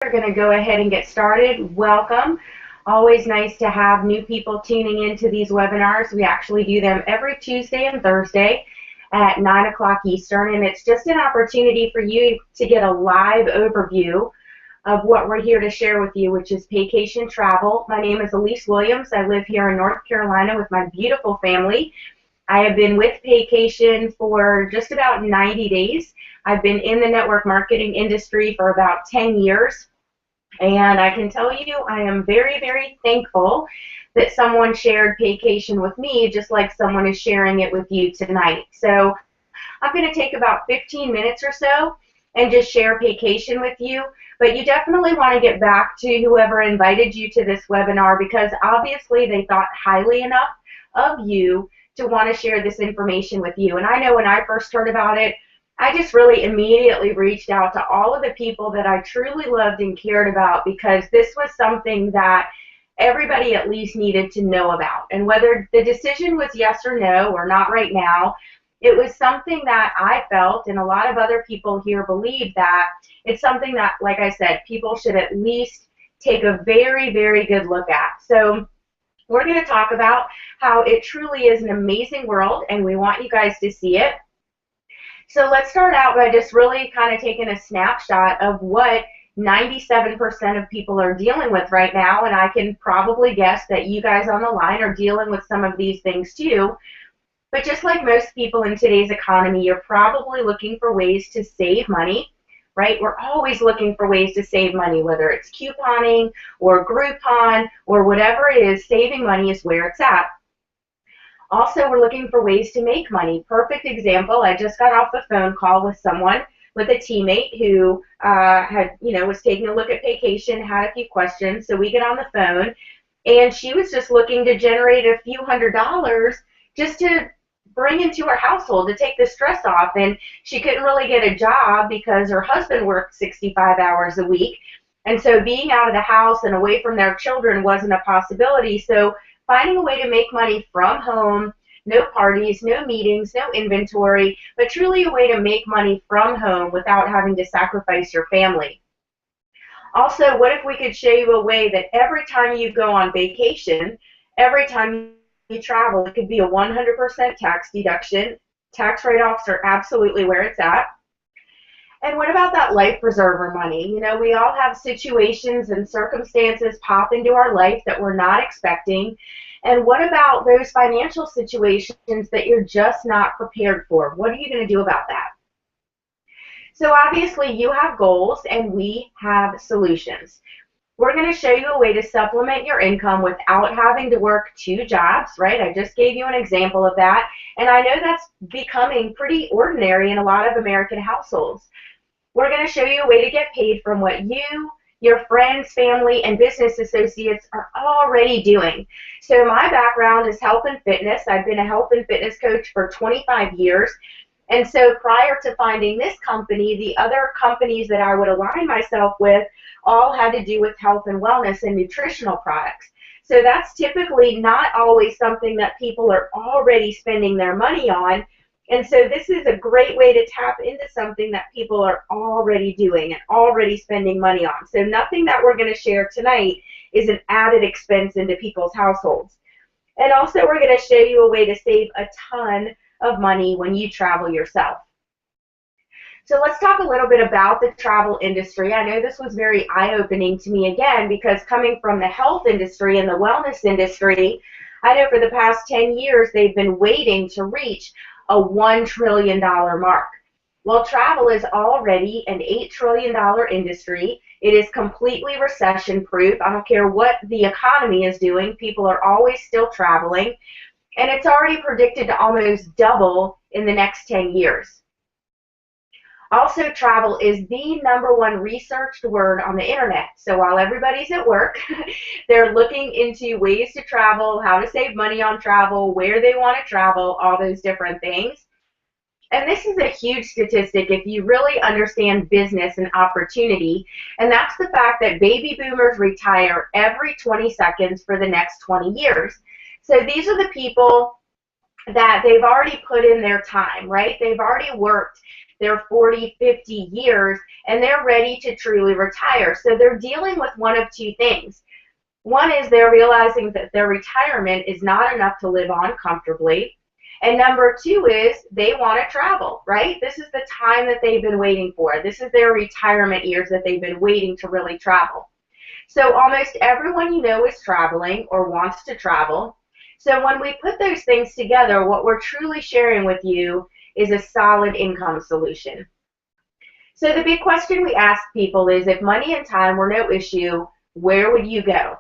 We're going to go ahead and get started. Welcome. Always nice to have new people tuning into these webinars. We actually do them every Tuesday and Thursday at 9 o'clock Eastern, and it's just an opportunity for you to get a live overview of what we're here to share with you, which is Paycation Travel. My name is Elise Williams. I live here in North Carolina with my beautiful family. I have been with Paycation for just about 90 days. I've been in the network marketing industry for about 10 years. And I can tell you, I am very, very thankful that someone shared Paycation with me, just like someone is sharing it with you tonight. So I'm going to take about 15 minutes or so and just share Paycation with you. But you definitely want to get back to whoever invited you to this webinar, because obviously they thought highly enough of you to want to share this information with you. And I know when I first heard about it, I just really immediately reached out to all of the people that I truly loved and cared about, because this was something that everybody at least needed to know about. And whether the decision was yes or no or not right now, it was something that I felt, and a lot of other people here believe, that it's something that, like I said, people should at least take a very, very good look at. So we're going to talk about how it truly is an amazing world, and we want you guys to see it. So let's start out by just really kind of taking a snapshot of what 97% of people are dealing with right now, and I can probably guess that you guys on the line are dealing with some of these things too. But just like most people in today's economy, you're probably looking for ways to save money, right? We're always looking for ways to save money, whether it's couponing or Groupon or whatever it is. Saving money is where it's at. Also, we're looking for ways to make money. Perfect example, I just got off a phone call with someone, with a teammate who was taking a look at Paycation, had a few questions. So we get on the phone, and she was just looking to generate a few $100s just to bring into her household to take the stress off. And she couldn't really get a job because her husband worked 65 hours a week. And so being out of the house and away from their children wasn't a possibility. So finding a way to make money from home, no parties, no meetings, no inventory, but truly a way to make money from home without having to sacrifice your family. Also, what if we could show you a way that every time you go on vacation, every time you travel, it could be a 100% tax deduction. Tax write-offs are absolutely where it's at. And what about that life preserver money? You know, we all have situations and circumstances pop into our life that we're not expecting. And what about those financial situations that you're just not prepared for? What are you going to do about that? So obviously you have goals and we have solutions. We're going to show you a way to supplement your income without having to work 2 jobs, right? I just gave you an example of that. And I know that's becoming pretty ordinary in a lot of American households. We're going to show you a way to get paid from what you, your friends, family, and business associates are already doing. So my background is health and fitness. I've been a health and fitness coach for 25 years. And so prior to finding this company, the other companies that I would align myself with all had to do with health and wellness and nutritional products. So that's typically not always something that people are already spending their money on. And so this is a great way to tap into something that people are already doing and already spending money on. So nothing that we're going to share tonight is an added expense into people's households. And also we're going to show you a way to save a ton of money when you travel yourself. So let's talk a little bit about the travel industry. I know this was very eye-opening to me again, because coming from the health industry and the wellness industry, I know for the past 10 years they've been waiting to reach a $1 trillion mark. Well, travel is already an $8 trillion industry. It is completely recession-proof. I don't care what the economy is doing. People are always still traveling. And it's already predicted to almost double in the next 10 years. Also, travel is the #1 researched word on the internet. So while everybody's at work, they're looking into ways to travel, how to save money on travel, where they want to travel, all those different things. And this is a huge statistic if you really understand business and opportunity, and that's the fact that baby boomers retire every 20 seconds for the next 20 years. So these are the people that they've already put in their time, right? They've already worked their 40, 50 years, and they're ready to truly retire. So they're dealing with one of two things. One is they're realizing that their retirement is not enough to live on comfortably. And number two is they want to travel, right? This is the time that they've been waiting for. This is their retirement years that they've been waiting to really travel. So almost everyone you know is traveling or wants to travel. So when we put those things together, what we're truly sharing with you is a solid income solution. So the big question we ask people is, if money and time were no issue, where would you go?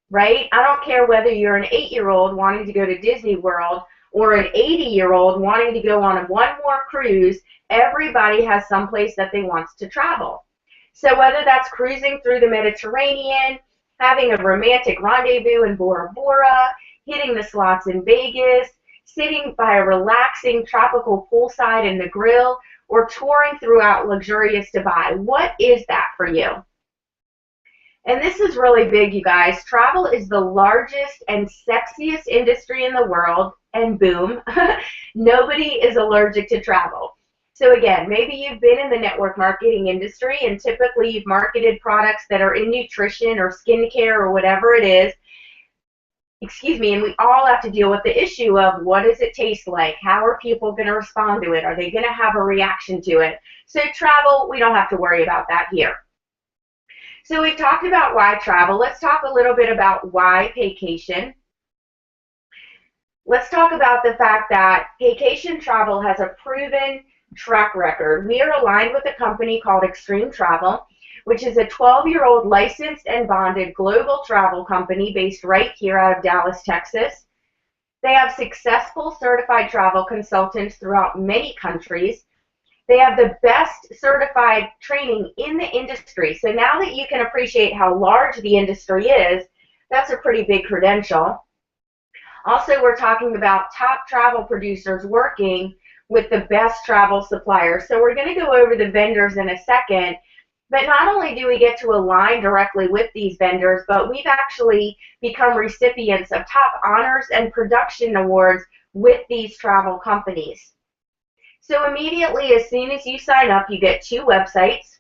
Right? I don't care whether you're an 8-year-old wanting to go to Disney World or an 80-year-old wanting to go on one more cruise. Everybody has someplace that they want to travel. So whether that's cruising through the Mediterranean, having a romantic rendezvous in Bora Bora, hitting the slots in Vegas, sitting by a relaxing tropical poolside in the grill, or touring throughout luxurious Dubai, what is that for you? And this is really big, you guys. Travel is the largest and sexiest industry in the world, and boom, nobody is allergic to travel. So again, maybe you've been in the network marketing industry, and typically you've marketed products that are in nutrition or skincare or whatever it is. Excuse me, and we all have to deal with the issue of, what does it taste like? How are people going to respond to it? Are they going to have a reaction to it? So travel, we don't have to worry about that here. So we've talked about why travel. Let's talk a little bit about why Paycation. Let's talk about the fact that Paycation Travel has a proven track record. We are aligned with a company called Extreme Travel, which is a 12-year-old licensed and bonded global travel company based right here out of Dallas, Texas. They have successful certified travel consultants throughout many countries. They have the best certified training in the industry. So now that you can appreciate how large the industry is, that's a pretty big credential. Also, we're talking about top travel producers working with the best travel suppliers. So we're going to go over the vendors in a second. But not only do we get to align directly with these vendors, but we've actually become recipients of top honors and production awards with these travel companies. So immediately, as soon as you sign up, you get 2 websites.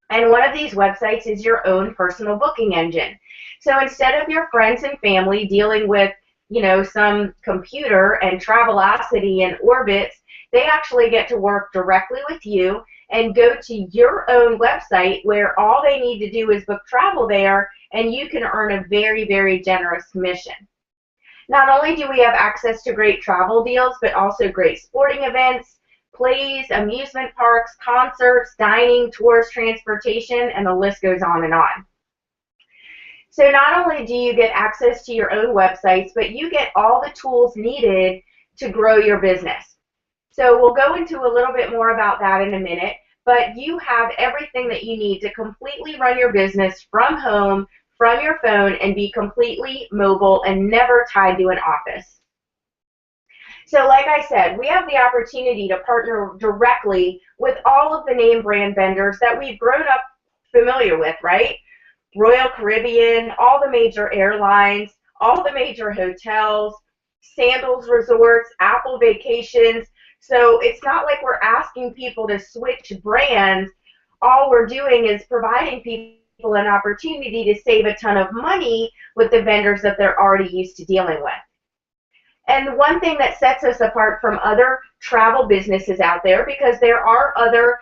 And one of these websites is your own personal booking engine. So instead of your friends and family dealing with, some computer and Travelocity and Orbitz, they actually get to work directly with you and go to your own website where all they need to do is book travel there, and you can earn a very, very generous commission. Not only do we have access to great travel deals, but also great sporting events, plays, amusement parks, concerts, dining, tours, transportation, and the list goes on and on. So not only do you get access to your own websites, but you get all the tools needed to grow your business. So we'll go into a little bit more about that in a minute, but you have everything that you need to completely run your business from home, from your phone, and be completely mobile and never tied to an office. So like I said, we have the opportunity to partner directly with all of the name brand vendors that we've grown up familiar with, right? Royal Caribbean, all the major airlines, all the major hotels, Sandals Resorts, Apple Vacations. So it's not like we're asking people to switch brands. All we're doing is providing people an opportunity to save a ton of money with the vendors that they're already used to dealing with. And the one thing that sets us apart from other travel businesses out there, because there are other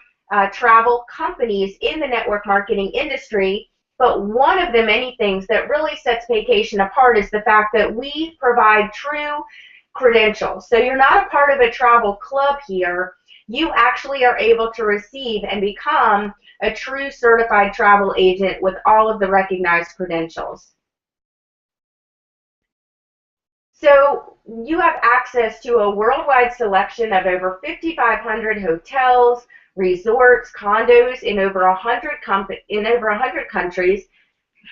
travel companies in the network marketing industry, but one of the many things that really sets Paycation apart is the fact that we provide true credentials. So you're not a part of a travel club here. You actually are able to receive and become a true certified travel agent with all of the recognized credentials. So you have access to a worldwide selection of over 5,500 hotels, resorts, condos in over 100 countries.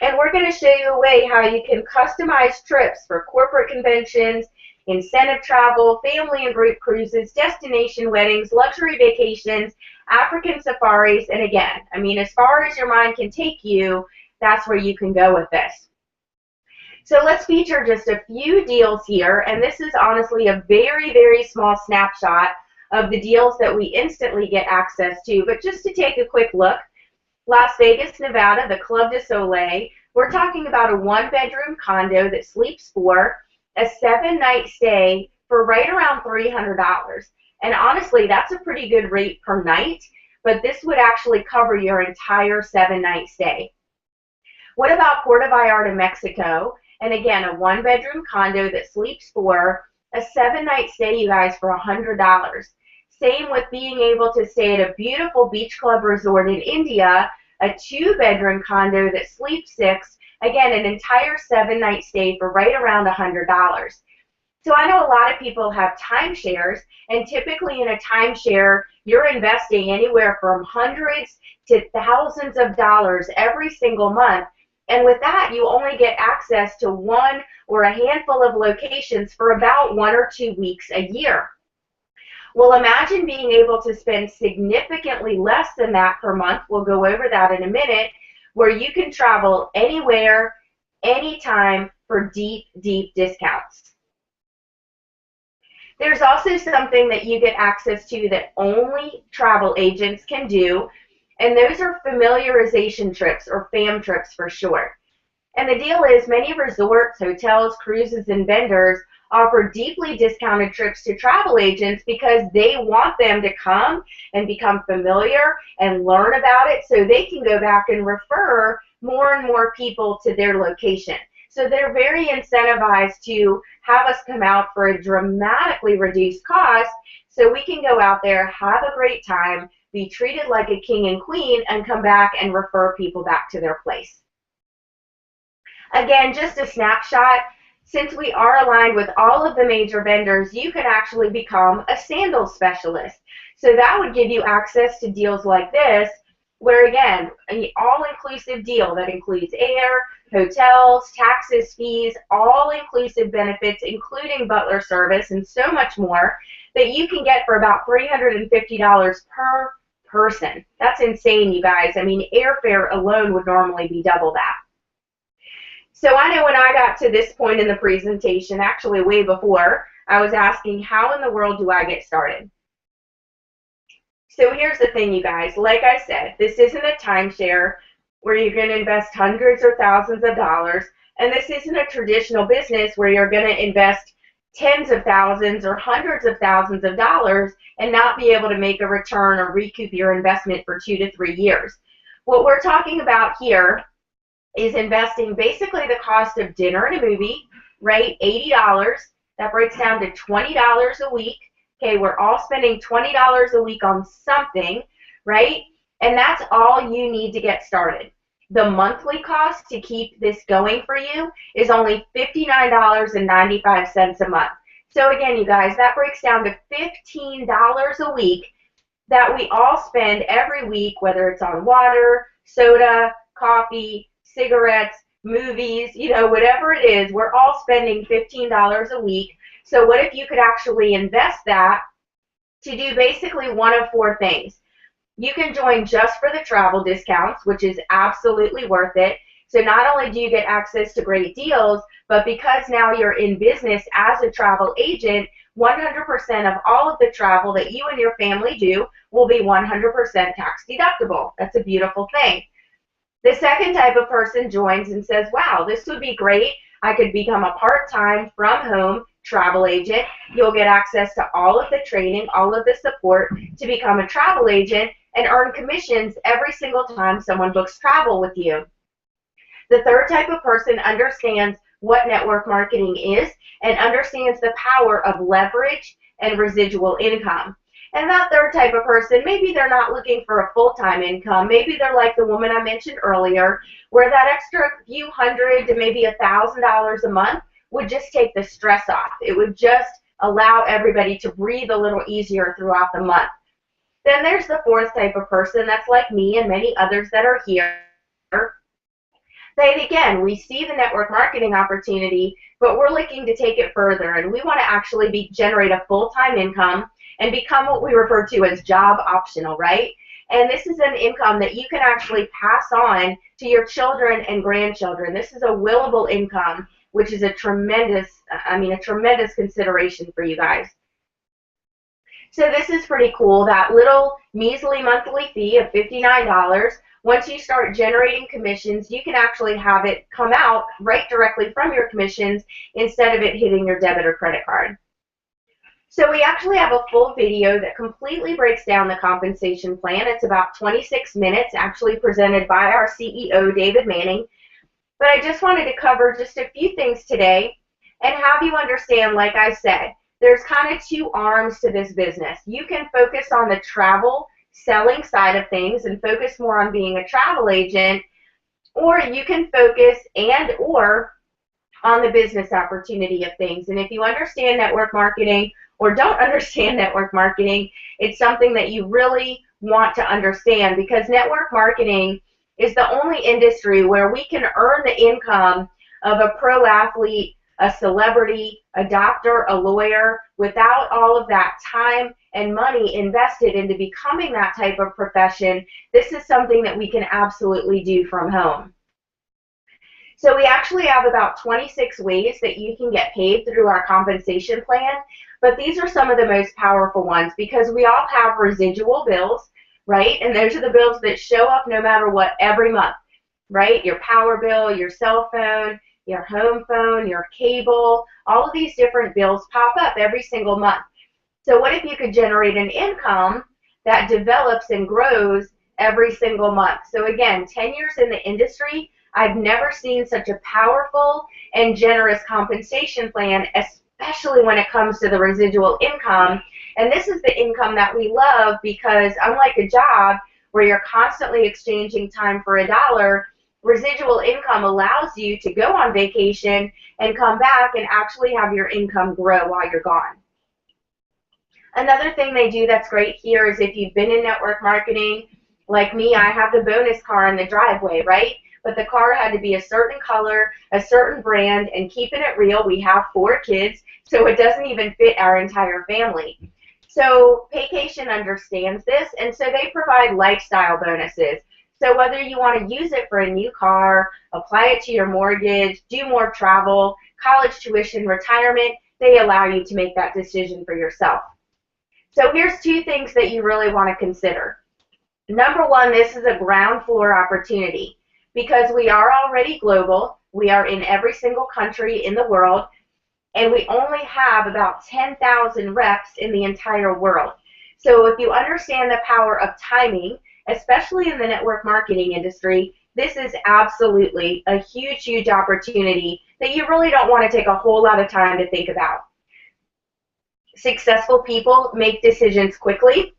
And we're going to show you a way how you can customize trips for corporate conventions, incentive travel, family and group cruises, destination weddings, luxury vacations, African safaris, and again, as far as your mind can take you, that's where you can go with this. So let's feature just a few deals here, and this is honestly a very, very small snapshot of the deals that we instantly get access to. But just to take a quick look, Las Vegas, Nevada, the Club de Soleil, we're talking about a 1-bedroom condo that sleeps for a 7-night stay for right around $300. And honestly, that's a pretty good rate per night, but this would actually cover your entire 7-night stay. What about Puerto Vallarta, Mexico? And again, a 1-bedroom condo that sleeps for a 7-night stay, you guys, for $100. Same with being able to stay at a beautiful beach club resort in India, a 2-bedroom condo that sleeps 6, again, an entire 7-night stay for right around $100. So I know a lot of people have timeshares, and typically in a timeshare, you're investing anywhere from hundreds to thousands of dollars every single month. And with that, you only get access to one or a handful of locations for about 1 or 2 weeks a year. Well, imagine being able to spend significantly less than that per month. We'll go over that in a minute, where you can travel anywhere, anytime for deep, deep discounts. There's also something that you get access to that only travel agents can do, and those are familiarization trips, or FAM trips for short. And the deal is many resorts, hotels, cruises, and vendors offer deeply discounted trips to travel agents because they want them to come and become familiar and learn about it so they can go back and refer more and more people to their location. So they're very incentivized to have us come out for a dramatically reduced cost so we can go out there, have a great time, be treated like a king and queen, and come back and refer people back to their place. Again, just a snapshot. Since we are aligned with all of the major vendors, you can actually become a sandals specialist. So that would give you access to deals like this, where again, an all-inclusive deal that includes air, hotels, taxes, fees, all-inclusive benefits, including butler service, and so much more, that you can get for about $350 per person. That's insane, you guys. I mean, airfare alone would normally be double that. So I know when I got to this point in the presentation, actually way before, I was asking, how in the world do I get started? So here's the thing, you guys. Like I said, this isn't a timeshare where you're going to invest hundreds or thousands of dollars, and this isn't a traditional business where you're going to invest tens of thousands or hundreds of thousands of dollars and not be able to make a return or recoup your investment for 2 to 3 years. What we're talking about here is investing basically the cost of dinner and a movie, right? $80. That breaks down to $20 a week. Okay, we're all spending $20 a week on something, right? And that's all you need to get started. The monthly cost to keep this going for you is only $59.95 a month. So again, you guys, that breaks down to $15 a week that we all spend every week, whether it's on water, soda, coffee, cigarettes, movies, you know, whatever it is, we're all spending $15 a week. So what if you could actually invest that to do basically one of 4 things? You can join just for the travel discounts, which is absolutely worth it. So not only do you get access to great deals, but because now you're in business as a travel agent, 100% of all of the travel that you and your family do will be 100% tax deductible. That's a beautiful thing. The second type of person joins and says, wow, this would be great. I could become a part-time, from-home travel agent. You'll get access to all of the training, all of the support to become a travel agent and earn commissions every single time someone books travel with you. The third type of person understands what network marketing is and understands the power of leverage and residual income. And that third type of person, maybe they're not looking for a full-time income. Maybe they're like the woman I mentioned earlier, where that extra few hundred to maybe $1,000 a month would just take the stress off. It would just allow everybody to breathe a little easier throughout the month. Then there's the fourth type of person that's like me and many others that are here. They, again, we see the network marketing opportunity, but we're looking to take it further, and we want to actually generate a full-time income and become what we refer to as job optional, right? And this is an income that you can actually pass on to your children and grandchildren. This is a willable income, which is a tremendous consideration for you guys. So this is pretty cool, that little measly monthly fee of $59. Once you start generating commissions, you can actually have it come out right directly from your commissions instead of it hitting your debit or credit card. So we actually have a full video that completely breaks down the compensation plan. It's about 26 minutes, actually presented by our CEO, David Manning. But I just wanted to cover just a few things today and have you understand, like I said, there's kind of two arms to this business. You can focus on the travel selling side of things and focus more on being a travel agent, or you can focus or on the business opportunity of things. And if you understand network marketing or don't understand network marketing, it's something that you really want to understand, because network marketing is the only industry where we can earn the income of a pro athlete, a celebrity, a doctor, a lawyer, without all of that time and money invested into becoming that type of profession. This is something that we can absolutely do from home. So we actually have about 26 ways that you can get paid through our compensation plan, but these are some of the most powerful ones because we all have residual bills, right? And those are the bills that show up no matter what every month, right? Your power bill, your cell phone, your home phone, your cable, all of these different bills pop up every single month. So what if you could generate an income that develops and grows every single month? So again, 10 years in the industry, I've never seen such a powerful and generous compensation plan, especially when it comes to the residual income. And this is the income that we love because unlike a job where you're constantly exchanging time for a dollar, residual income allows you to go on vacation and come back and actually have your income grow while you're gone. Another thing they do that's great here is if you've been in network marketing, like me, I have the bonus car in the driveway, right? But the car had to be a certain color, a certain brand, and keeping it real, we have 4 kids, so it doesn't even fit our entire family. So Paycation understands this, and so they provide lifestyle bonuses. So whether you want to use it for a new car, apply it to your mortgage, do more travel, college tuition, retirement, they allow you to make that decision for yourself. So here's 2 things that you really want to consider. Number 1, this is a ground floor opportunity. Because we are already global, we are in every single country in the world, and we only have about 10,000 reps in the entire world. So if you understand the power of timing, especially in the network marketing industry, this is absolutely a huge, huge opportunity that you really don't want to take a whole lot of time to think about. Successful people make decisions quickly,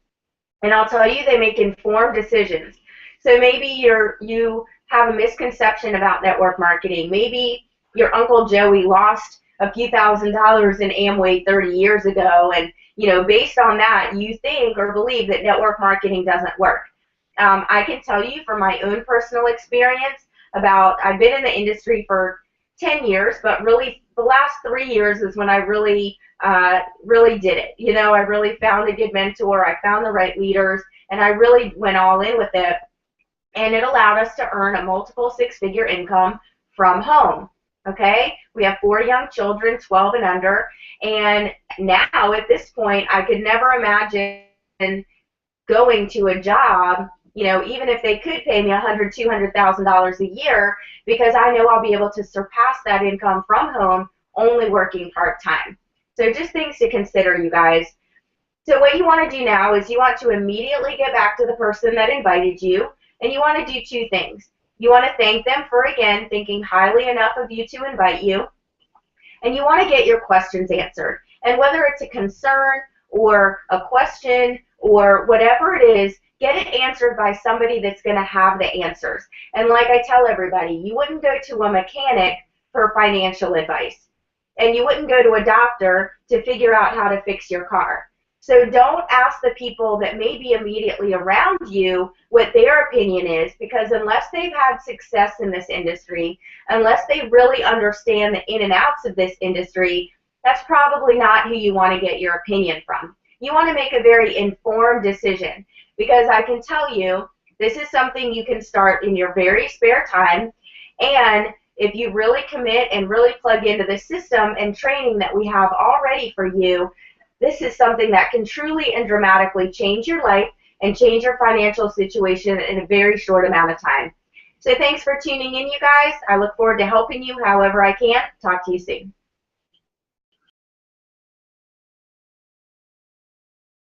and I'll tell you, they make informed decisions. So maybe you have a misconception about network marketing. Maybe your Uncle Joey lost a few $1,000s in Amway 30 years ago, and based on that, you think or believe that network marketing doesn't work. I can tell you from my own personal experience I've been in the industry for 10 years, but really the last 3 years is when I really did it. I really found a good mentor, I found the right leaders, and I really went all in with it. And it allowed us to earn a multiple 6-figure income from home, okay? We have 4 young children, 12 and under, and now at this point, I could never imagine going to a job, even if they could pay me $100,000, $200,000 a year, because I know I'll be able to surpass that income from home only working part-time. So just things to consider, you guys. So what you want to do now is you want to immediately get back to the person that invited you, and you want to do 2 things. You want to thank them for, again, thinking highly enough of you to invite you, and you want to get your questions answered. And whether it's a concern or a question or whatever it is, get it answered by somebody that's going to have the answers. And like I tell everybody, you wouldn't go to a mechanic for financial advice, and you wouldn't go to a doctor to figure out how to fix your car. So don't ask the people that may be immediately around you what their opinion is, because unless they've had success in this industry, unless they really understand the in and outs of this industry, that's probably not who you want to get your opinion from. You want to make a very informed decision, because I can tell you this is something you can start in your very spare time, and if you really commit and really plug into the system and training that we have already for you, This is something that can truly and dramatically change your life and change your financial situation in a very short amount of time. So thanks for tuning in, you guys. I look forward to helping you however I can. Talk to you soon.